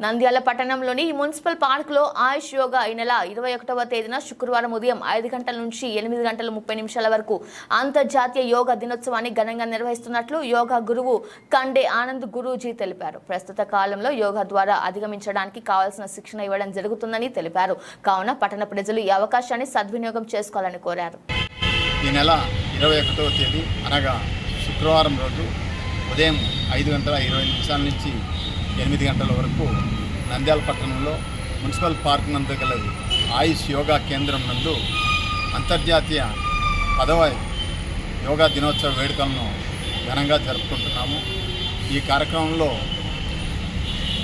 నంద్యాల పట్టణంలోని మున్సిపల్ పార్కులో ఆయుష్ యోగా ఈ నెల 21వ తేదీన శుక్రవారం ఉదయం 5 గంటల నుంచి 8 గంటల 30 నిమిషాల వరకు అంతర్జాతీయ యోగా దినోత్సవాన్ని ఘనంగా నిర్వహిస్తున్నట్లు యోగా గురువు కండే ఆనంద్ గురూజీ తెలిపారు. ప్రస్తుత కాలంలో యోగా ద్వారా అధిగమించడానికి కావాల్సిన శిక్షణ ఇవ్వడం జరుగుతుందని తెలిపారు. కావున పట్టణ ప్రజలు ఈ అవకాశాన్ని సద్వినియోగం చేసుకోవాలని కోరారు. ఈ నెల 21వ తేదీ అనగా శుక్రవారం రోజు ఉదయం 5 గంటల 20 నిమిషాల నుంచి 8 గంటల వరకు నంద్యాల పట్టణంలో మున్సిపల్ పార్క్ నందు గలది ఆయుష్ యోగా కేంద్రం నందు అంతర్జాతీయ 10వ యోగా దినోత్సవ వేడుకలను ఘనంగా జరుపుకుంటున్నాము. ఈ కార్యక్రమంలో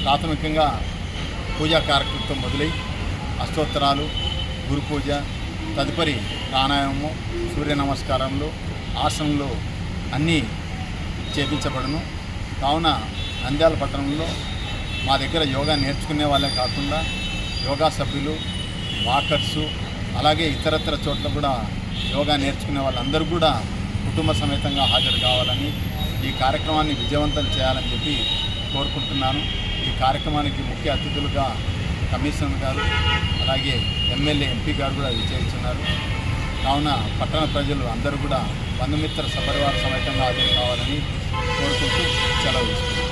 ప్రాథమికంగా పూజా కార్యక్రమంతో మొదలై అష్టోత్తరాలు, గురు పూజ, తదుపరి ప్రాణాయామము, సూర్య నమస్కారములు, ఆసనలు అన్నీ చేపించబడును. కావున నంద్యాల పట్టణంలో మా దగ్గర యోగా నేర్చుకునే వాళ్ళే కాకుండా యోగా సభ్యులు, వాకర్సు, అలాగే ఇతరత్ర చోట్ల కూడా యోగా నేర్చుకునే వాళ్ళందరూ కూడా కుటుంబ సమేతంగా హాజరు కావాలని, ఈ కార్యక్రమాన్ని విజయవంతం చేయాలని చెప్పి కోరుకుంటున్నాను. ఈ కార్యక్రమానికి ముఖ్య అతిథులుగా కమిషనర్ గారు, అలాగే ఎమ్మెల్యే, ఎంపీ గారు కూడా విచ్చేస్తున్నారు. కావున పట్టణ ప్రజలు అందరూ కూడా బంధుమిత్ర సపరివార సమేతంగా హాజరు కావాలని కోరుకుంటూ సెలవు తీసుకుంటున్నారు.